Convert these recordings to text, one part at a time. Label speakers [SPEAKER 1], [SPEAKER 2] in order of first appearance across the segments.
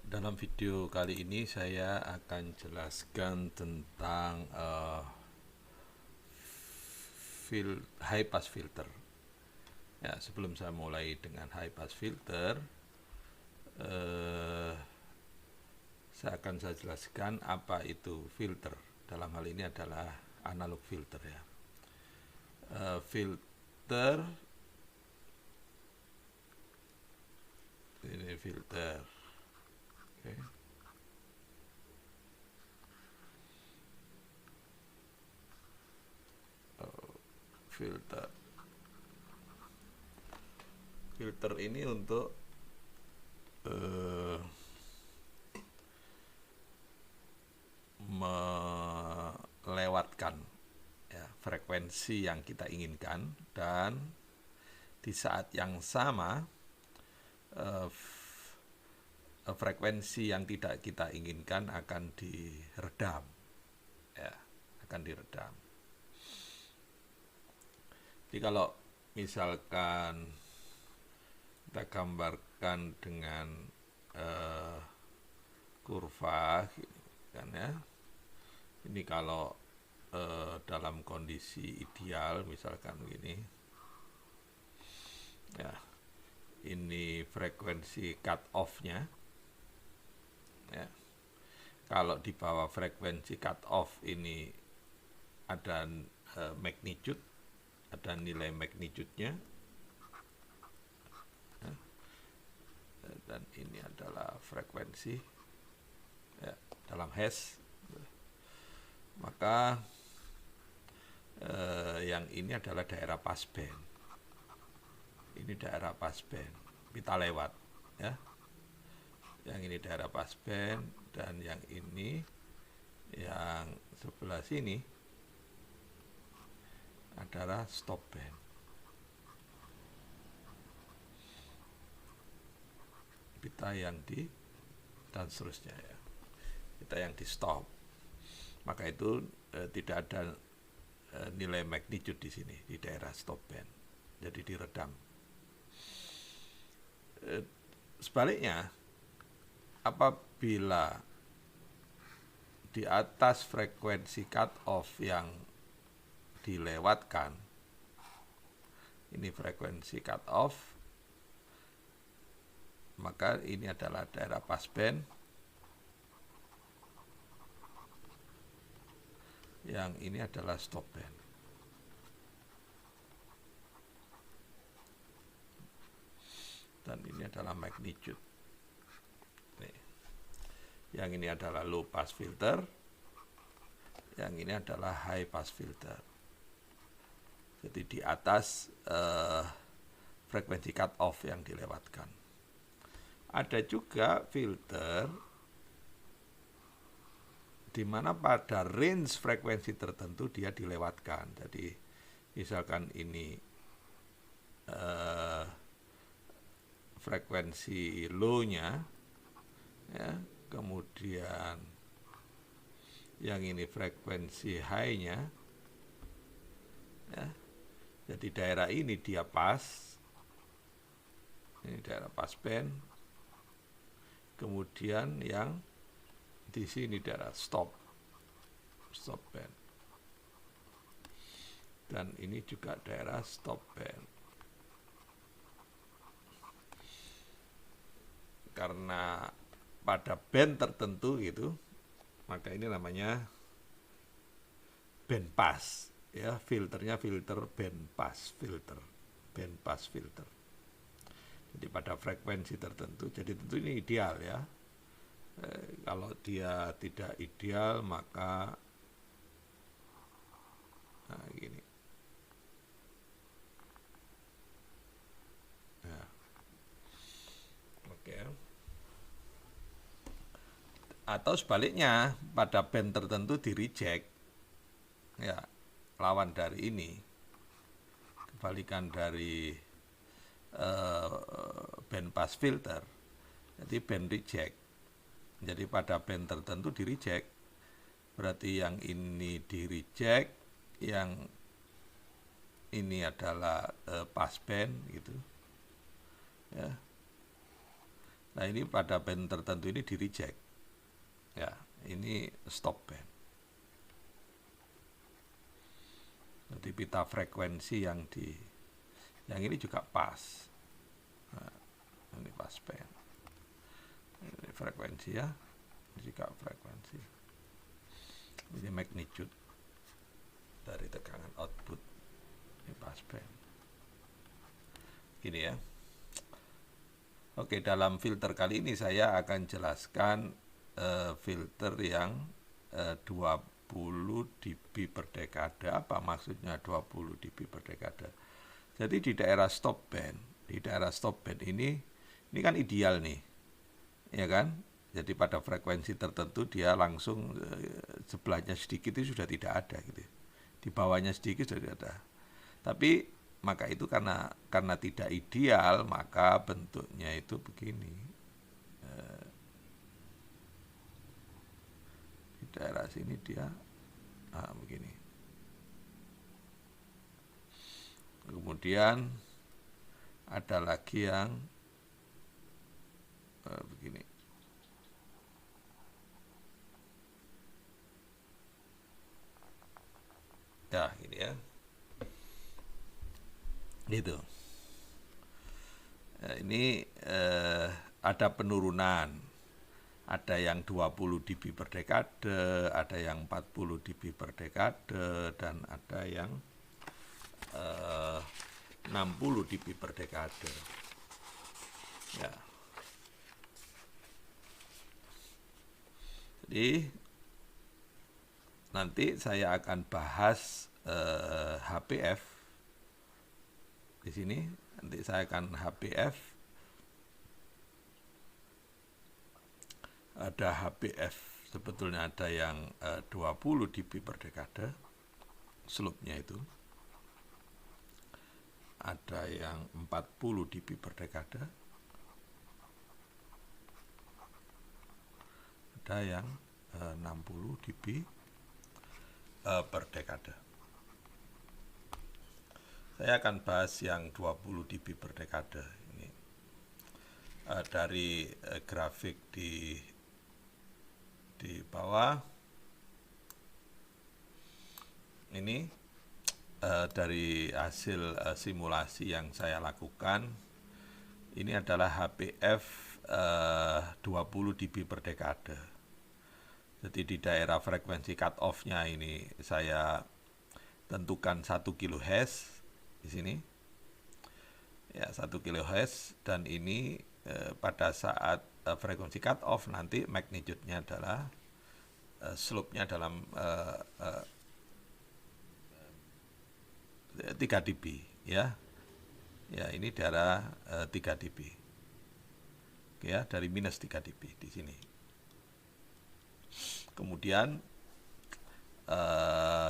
[SPEAKER 1] Dalam video kali ini saya akan jelaskan tentang high pass filter. Ya, sebelum saya mulai dengan high pass filter, eh, saya jelaskan apa itu filter. Dalam hal ini adalah analog filter ya. Filter ini filter. Oke. Filter. Filter ini untuk eh, melewatkan ya, frekuensi yang kita inginkan, dan di saat yang sama eh, frekuensi yang tidak kita inginkan akan diredam ya, akan diredam. Jadi kalau misalkan kita gambarkan dengan eh, kurva kan ya, ini kalau dalam kondisi ideal misalkan begini ya, ini frekuensi cut off-nya ya. Kalau di bawah frekuensi cut off ini ada magnitude, ada nilai magnitude-nya ya, dan ini adalah frekuensi ya, dalam hertz. Maka yang ini adalah daerah passband. Ini daerah passband, kita lewat ya. Yang ini daerah passband, dan yang ini yang sebelah sini adalah stop band. Kita yang di dan seterusnya ya. Kita yang di stop. Maka itu tidak ada nilai magnitude di sini di daerah stop band. Jadi diredam. Sebaliknya, apabila di atas frekuensi cut off yang dilewatkan, ini frekuensi cut off, maka ini adalah daerah passband, yang ini adalah stop band. Dan ini adalah magnitude. Nih. Yang ini adalah low pass filter, yang ini adalah high pass filter. Jadi di atas frekuensi cut off yang dilewatkan. Ada juga filter di mana pada range frekuensi tertentu dia dilewatkan. Jadi misalkan ini frekuensi low-nya ya, kemudian yang ini frekuensi high-nya ya. Jadi daerah ini dia pas, ini daerah passband, kemudian yang di sini daerah stop band, dan ini juga daerah stop band. Karena pada band tertentu gitu, maka ini namanya band pass ya, filternya filter band pass filter. Jadi pada frekuensi tertentu, jadi tentu ini ideal ya. Kalau dia tidak ideal maka gini. Nah, oke. Atau sebaliknya, pada band tertentu di reject ya, lawan dari ini, kebalikan dari band pass filter, jadi band reject. Jadi pada band tertentu di reject, berarti yang ini di reject, yang ini adalah pass band gitu ya. Nah, ini pada band tertentu ini di reject. Ya, ini stop band. Jadi pita frekuensi yang ini juga pas. Nah, ini pas band. Ini frekuensi ya, ini juga frekuensi. Ini magnitude dari tegangan output. Ini pas band. Gini ya. Oke, dalam filter kali ini saya akan jelaskan filter yang 20 dB per dekade. Apa maksudnya 20 dB per dekade? Jadi di daerah stop band ini kan ideal nih, ya kan? Jadi pada frekuensi tertentu dia langsung sebelahnya sedikit itu sudah tidak ada gitu. Di bawahnya sedikit sudah tidak ada. Tapi maka itu karena tidak ideal, maka bentuknya itu begini. Di daerah sini dia begini. Kemudian ada lagi yang begini. Ya, gini ya. Gitu. Ini ada penurunan. Ada yang 20 dB per dekade, ada yang 40 dB per dekade, dan ada yang 60 dB per dekade. Ya. Jadi nanti saya akan bahas HPF di sini. Nanti saya akan HPF. Ada HPF, sebetulnya ada yang 20 dB per dekade, slope-nya itu. Ada yang 40 dB per dekade. Ada yang 60 dB per dekade. Saya akan bahas yang 20 dB per dekade ini. Dari grafik di bawah ini dari hasil simulasi yang saya lakukan, ini adalah HPF 20 dB per dekade. Jadi di daerah frekuensi cut off-nya ini saya tentukan 1 kHz di sini. Ya, 1 kHz, dan ini pada saat frekuensi cut off nanti magnitude-nya adalah slope-nya dalam 3 dB ya. Ya, ini daerah 3 dB. Oke ya, dari minus 3 dB di sini. Kemudian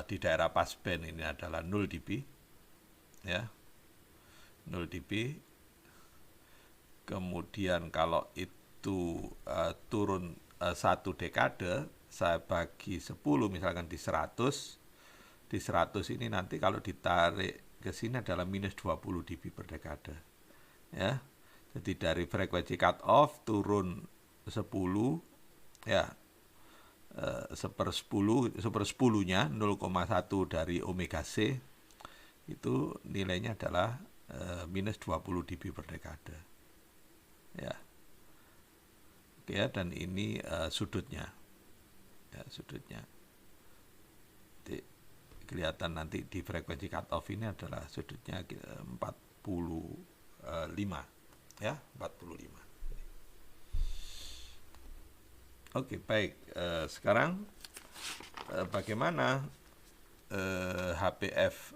[SPEAKER 1] di daerah passband ini adalah 0 dB ya. 0 dB. Kemudian kalau itu turun 1 dekade, saya bagi 10 misalkan di 100. Di 100 ini nanti kalau ditarik ke sini adalah minus 20 dB per dekade. Ya. Jadi dari frekuensi cut off turun 10 ya. Sepersepuluhnya 0,1 dari omega C itu nilainya adalah minus 20 dB per dekade. Ya. Oke ya, dan ini sudutnya. Ya, sudutnya. Jadi, kelihatan nanti di frekuensi cut off ini adalah sudutnya 45 ya, 45. Oke, baik. Sekarang bagaimana HPF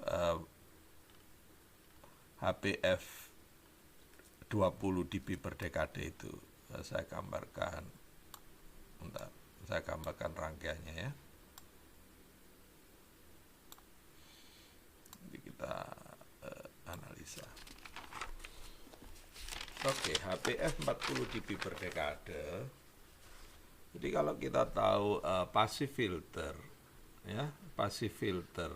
[SPEAKER 1] 20 dB per dekade itu? Saya gambarkan. Bentar, saya gambarkan rangkaiannya ya. Nanti kita analisa. Oke, HPF 40 dB per dekade. Jadi kalau kita tahu passive filter, ya, passive filter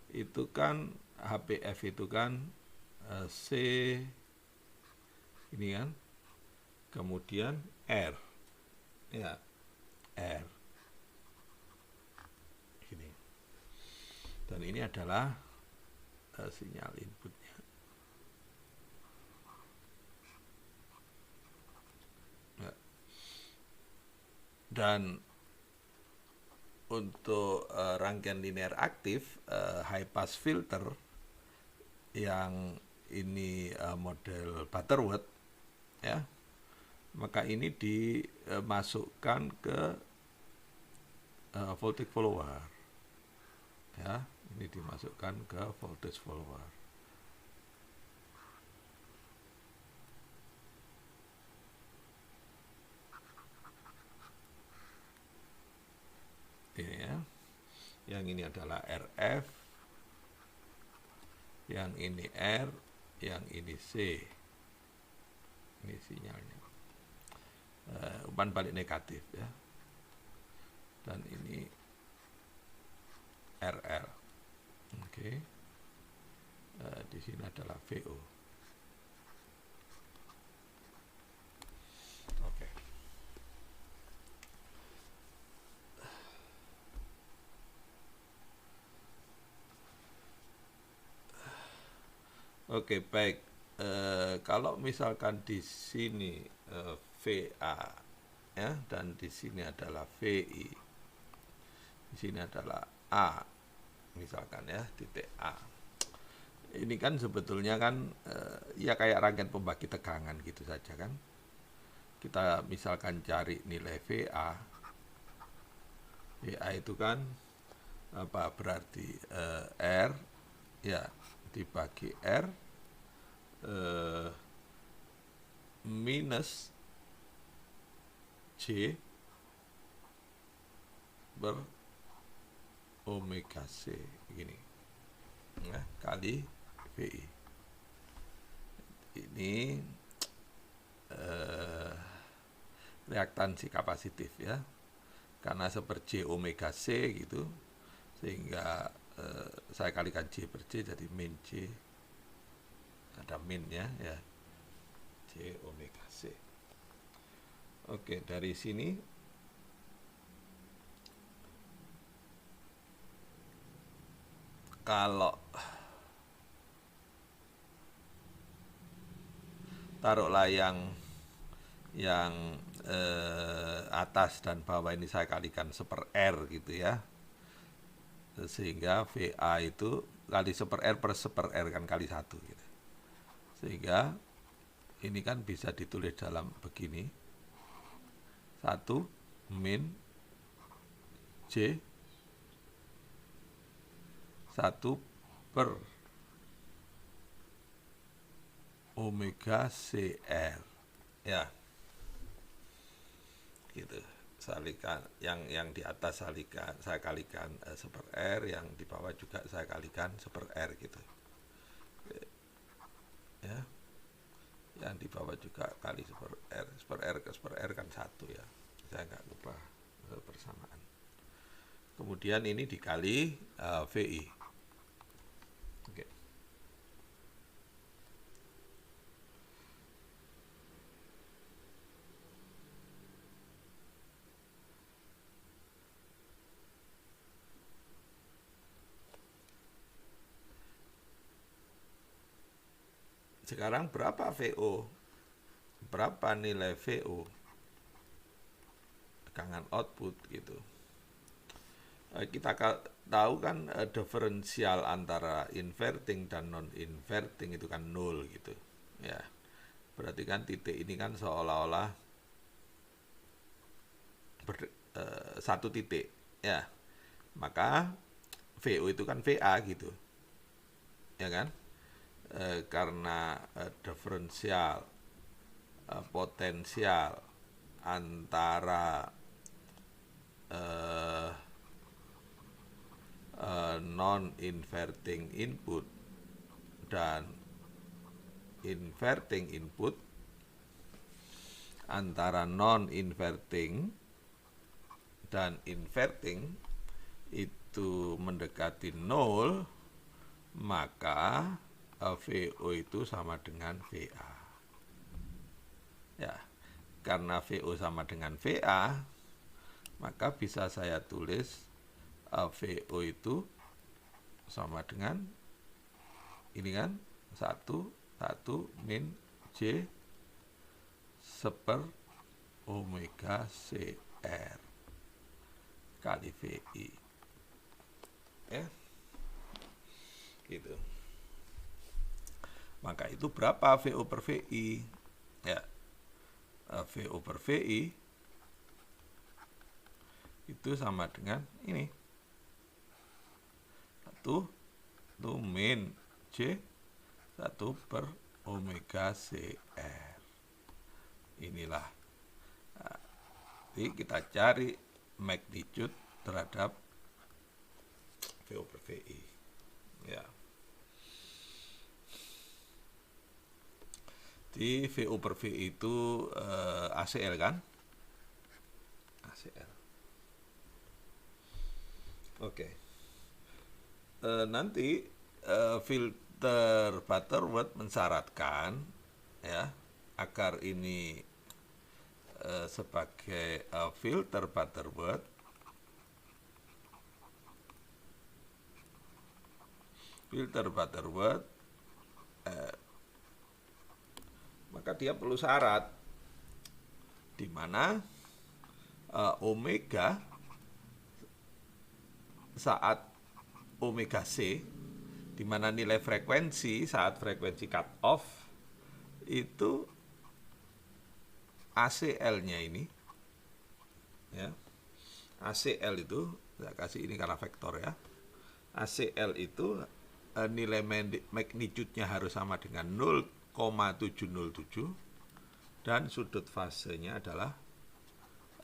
[SPEAKER 1] itu kan HPF itu kan C ini kan kemudian R, ya, R ini, dan ini adalah sinyal inputnya. Ya. Dan untuk rangkaian linear aktif high pass filter yang ini model Butterworth, ya, maka ini dimasukkan ke voltage follower, ya, ini dimasukkan ke voltage follower. Ini ya, yang ini adalah RF, yang ini R, yang ini C, ini sinyalnya, umpan balik negatif, ya, dan ini RL. Oke, di sini adalah VO. Oke. Oke, baik. Kalau misalkan di sini VA, ya, dan di sini adalah VI, di sini adalah A, misalkan, ya, titik A. Ini kan sebetulnya kan ya kayak rangkaian pembagi tegangan gitu saja kan. Kita misalkan cari nilai VA, VA itu kan apa berarti R, ya, dibagi R minus J ber omega C gini, ya, kali VI. Ini reaktansi kapasitif, ya, karena seper J omega C gitu, sehingga saya kalikan J per J jadi min J, ada minnya, ya, J omega C. Oke, dari sini kalau taruhlah yang atas dan bawah ini saya kalikan seper R gitu, ya, sehingga VA itu kali seper R per seper R kan kali 1 gitu. Sehingga ini kan bisa ditulis dalam begini, 1 min J 1 per omega CR, ya, gitu. Salikan yang di atas saya kalikan seper R, yang di bawah juga saya kalikan seper R gitu, ya, yang di bawah juga kali seper R ke seper R kan 1, ya, saya nggak lupa persamaan. Kemudian ini dikali VI. Oke. Sekarang berapa VO? Berapa nilai VO? Tegangan output gitu. Kita tahu kan diferensial antara inverting dan non-inverting itu kan 0 gitu, ya. Berarti kan titik ini kan seolah-olah satu titik, ya. Maka VO itu kan VA gitu, ya kan? Karena diferensial potensial antara non-inverting input dan inverting input, antara non-inverting dan inverting itu mendekati 0, maka VO itu sama dengan VA, ya. karena VO sama dengan VA, maka bisa saya tulis VO itu sama dengan ini kan, 1 min J seper omega CR kali VI. Ya, gitu. Maka itu berapa VO per VI? Ya, VO per VI itu sama dengan ini, 1 min J 1 per omega CR. Inilah. Nah, jadi kita cari magnitude terhadap VO per VI. Ya. Di VO per VI itu ACL kan? ACL. Oke. Nanti filter Butterworth mensyaratkan ya agar ini sebagai filter Butterworth maka dia perlu syarat di mana omega saat omega C, di mana nilai frekuensi saat frekuensi cut off itu ACL-nya ini, ya, ACL itu saya kasih ini karena vektor ya, ACL itu nilai magnitude-nya harus sama dengan 0,707 dan sudut fasenya adalah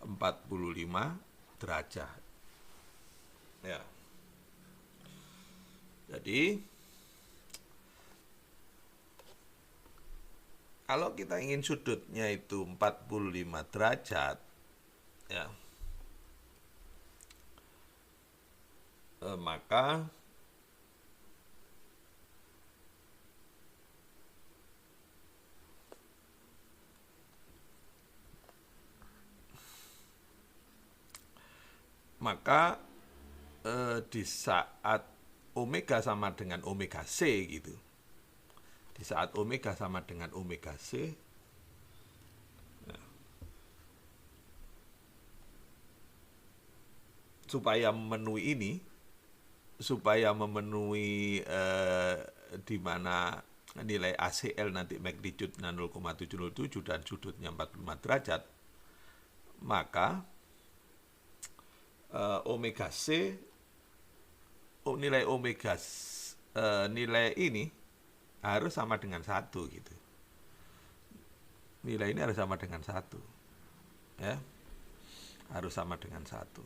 [SPEAKER 1] 45 derajat. Ya. Jadi kalau kita ingin sudutnya itu 45 derajat, ya, maka di saat omega sama dengan omega C gitu, di saat omega sama dengan omega C, ya, supaya memenuhi di mana nilai ACL nanti magnitude-nya 0,707 dan sudutnya 45 derajat, maka omega C, nilai ini harus sama dengan 1 gitu. Nilai ini harus sama dengan 1. Ya. Harus sama dengan 1.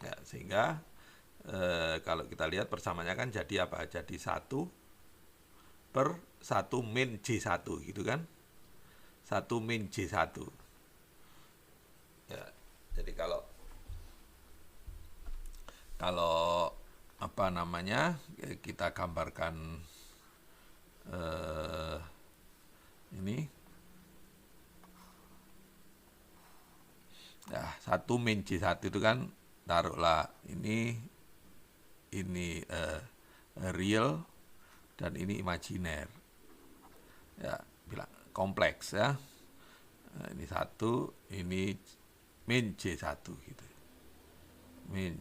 [SPEAKER 1] Ya, sehingga kalau kita lihat persamaannya kan jadi apa? Jadi 1 per 1 min J1 gitu kan. 1 min J1. Ya, jadi kalau apa namanya, kita gambarkan ini ya, 1 min J1 itu kan, taruhlah ini real dan ini imajiner, ya, bilang kompleks ya. Nah, ini 1, ini min J1 gitu, min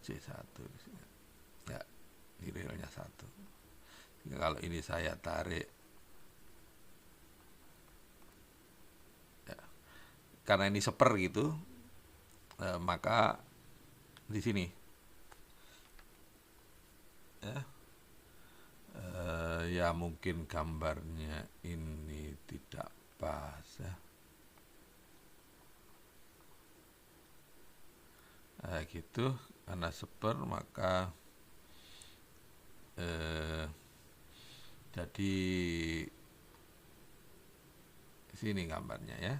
[SPEAKER 1] J1 ya, ini realnya 1. Jadi kalau ini saya tarik ya, karena ini seper gitu, maka di sini ya, ya mungkin gambarnya ini tidak pas ya. Gitu, karena seper maka jadi sini gambarnya ya.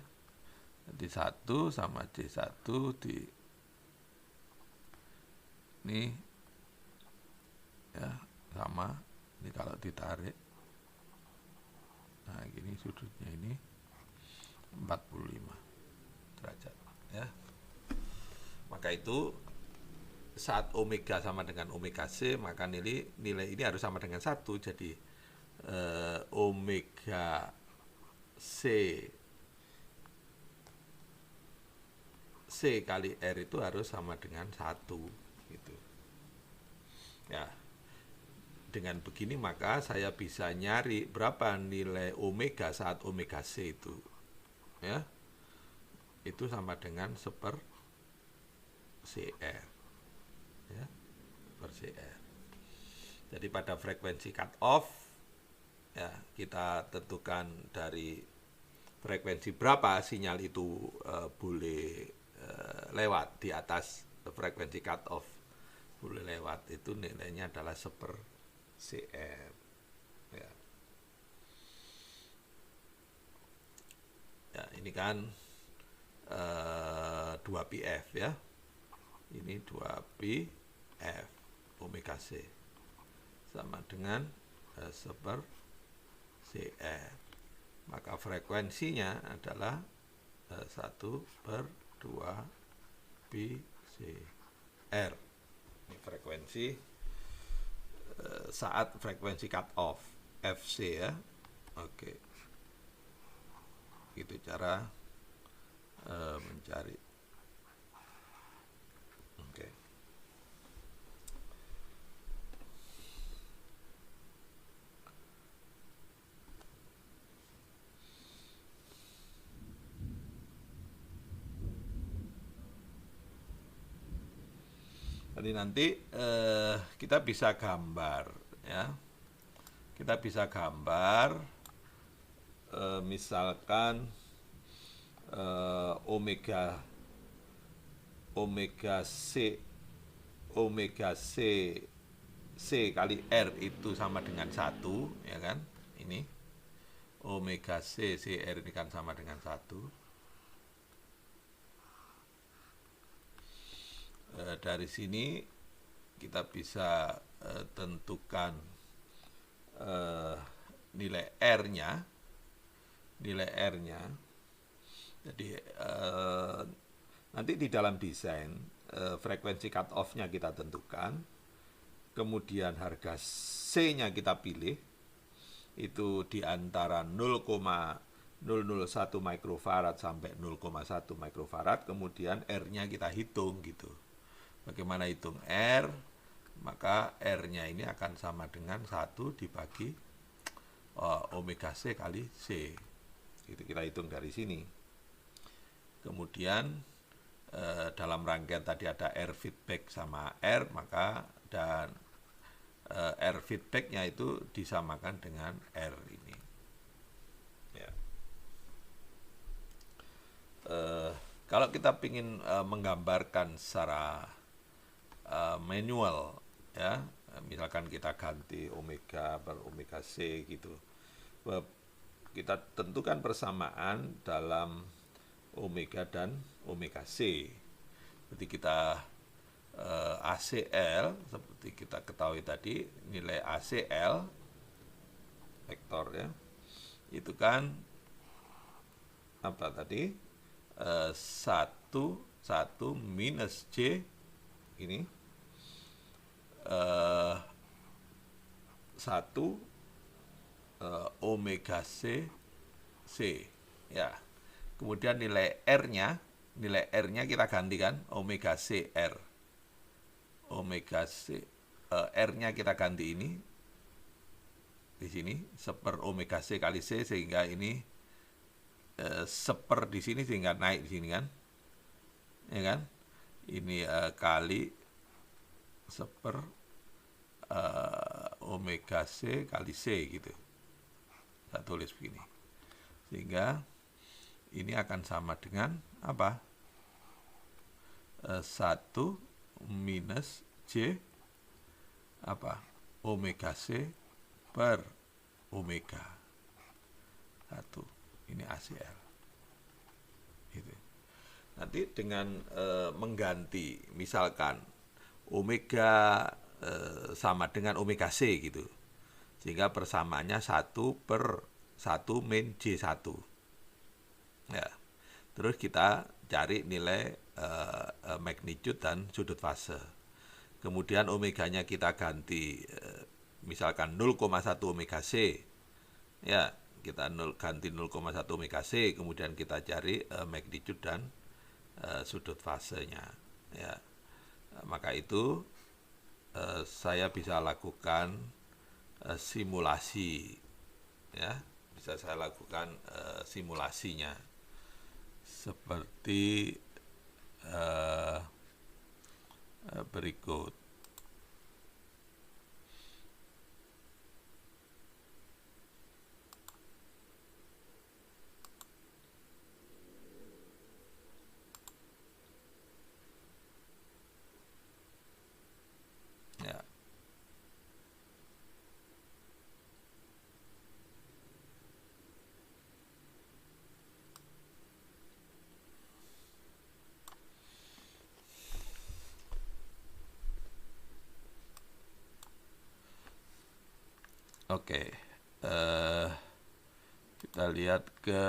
[SPEAKER 1] Jadi 1 sama J1 di ini ya sama. Ini kalau ditarik, Nah, gini sudutnya ini 45 derajat ya. Maka itu saat omega sama dengan omega C, maka nilai ini harus sama dengan 1. Jadi omega C kali R itu harus sama dengan 1 gitu. Ya. Dengan begini maka saya bisa nyari berapa nilai omega saat omega C itu. Ya. Itu sama dengan 1/CR. Ya, per CR. Jadi pada frekuensi cut off ya kita tentukan dari frekuensi berapa sinyal itu boleh lewat di atas frekuensi cut off boleh lewat, itu nilainya adalah 1/CR ya. Ya, ini kan 2πf ya. Ini 2πf omega C sama dengan 1/CR. Maka frekuensinya adalah 1/2πCR. Ini frekuensi saat frekuensi cut off FC ya. Oke. Itu cara mencari. Oke. Jadi nanti kita bisa gambar ya. Kita bisa gambar misalkan omega C kali R itu sama dengan 1 ya kan. Ini omega C CR ini kan sama dengan 1. Dari sini kita bisa tentukan nilai R-nya. Jadi nanti di dalam desain frekuensi cut off-nya kita tentukan, kemudian harga C-nya kita pilih, itu di antara 0,001 mikrofarad sampai 0,1 mikrofarad, kemudian R-nya kita hitung gitu. Bagaimana hitung R? Maka R-nya ini akan sama dengan 1 dibagi omega C kali C. Itu kita hitung dari sini. Kemudian dalam rangkaian tadi ada R feedback sama R, maka dan R feedback-nya itu disamakan dengan R ini. Ya. Kalau kita ingin menggambarkan secara manual ya, misalkan kita ganti omega per omega C gitu, kita tentukan persamaan dalam omega dan omega C. Seperti kita ACL, seperti kita ketahui tadi, nilai ACL vektor ya, itu kan apa tadi, 1 minus J ini 1 omega C ya. Kemudian nilai R-nya kita gantikan omega C R. Omega C R-nya kita ganti ini di sini 1/, omega C kali C, sehingga ini 1/, di sini sehingga naik di sini kan. Ya kan? Ini kali 1/, omega C kali C gitu. Saya tulis begini. Sehingga ini akan sama dengan apa? 1 minus J apa? Omega C per omega 1. Ini ACL. Gitu. Nanti dengan mengganti misalkan omega sama dengan omega C gitu, sehingga persamaannya 1/1 min J1. Ya. Terus kita cari nilai magnitude dan sudut fase. Kemudian omeganya kita ganti misalkan 0,1 omega C. Ya, kita ganti 0,1 omega C, kemudian kita cari magnitude dan sudut fasenya. Ya. Maka itu saya bisa lakukan simulasi, ya, bisa saya lakukan simulasinya seperti berikut. Ya. Oke, kita lihat ke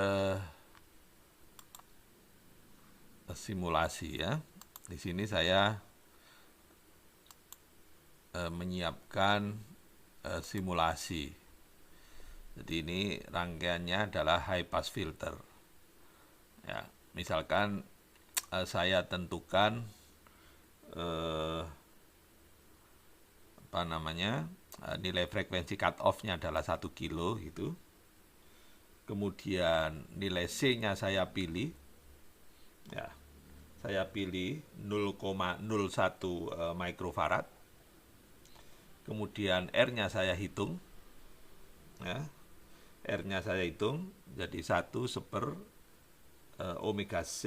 [SPEAKER 1] simulasi ya. Di sini saya menyiapkan simulasi. Jadi ini rangkaiannya adalah high pass filter. Ya, misalkan saya tentukan nilai frekuensi cut off-nya adalah 1 kilo gitu. Kemudian nilai C-nya saya pilih. Ya. Saya pilih 0,01 microfarad. Kemudian R-nya saya hitung. Ya. R-nya saya hitung jadi 1/, omega C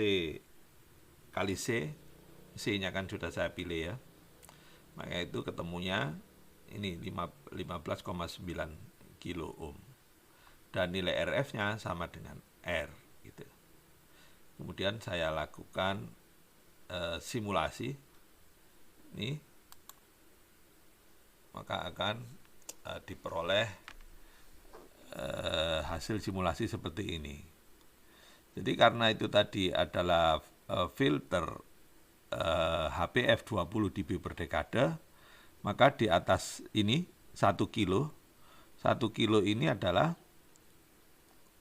[SPEAKER 1] kali C. C-nya kan sudah saya pilih ya. Maka itu ketemunya ini 15,9 kilo ohm. Dan nilai RF-nya sama dengan R gitu. Kemudian saya lakukan simulasi ini, maka akan diperoleh hasil simulasi seperti ini. Jadi karena itu tadi adalah filter HPF 20 dB per dekade, maka di atas ini 1 kilo ini adalah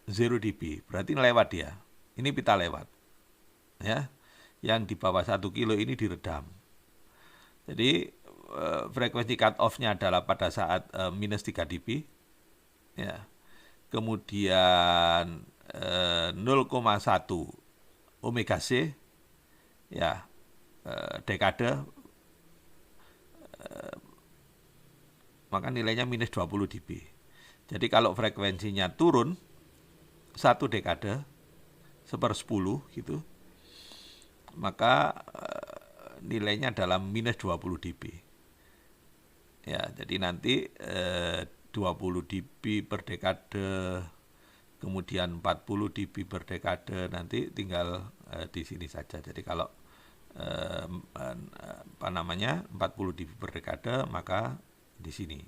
[SPEAKER 1] 0 dB, berarti lewat dia. Ini pita lewat. Ya. Yang di bawah 1 kilo ini diredam. Jadi frekuensi cut off-nya adalah pada saat minus 3 dB. Ya. Kemudian 0,1 omega C, ya, dekade, maka nilainya minus 20 dB. Jadi kalau frekuensinya turun 1 dekade 1/10 gitu, maka nilainya adalah minus 20 dB. Ya, jadi nanti 20 dB per dekade, kemudian 40 dB per dekade, nanti tinggal di sini saja. Jadi kalau 40 dB per dekade, maka di sini.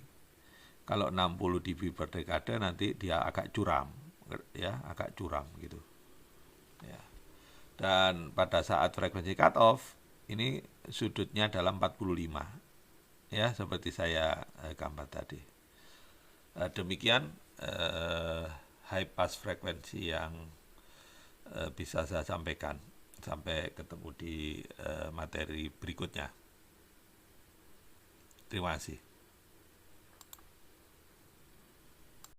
[SPEAKER 1] Kalau 60 dB per dekade nanti dia agak curam, ya, agak curam gitu. Ya. Dan pada saat frekuensi cut off ini sudutnya adalah 45. Ya, seperti saya gambar tadi. Demikian high pass frekuensi yang bisa saya sampaikan. Sampai ketemu di materi berikutnya. Terima kasih.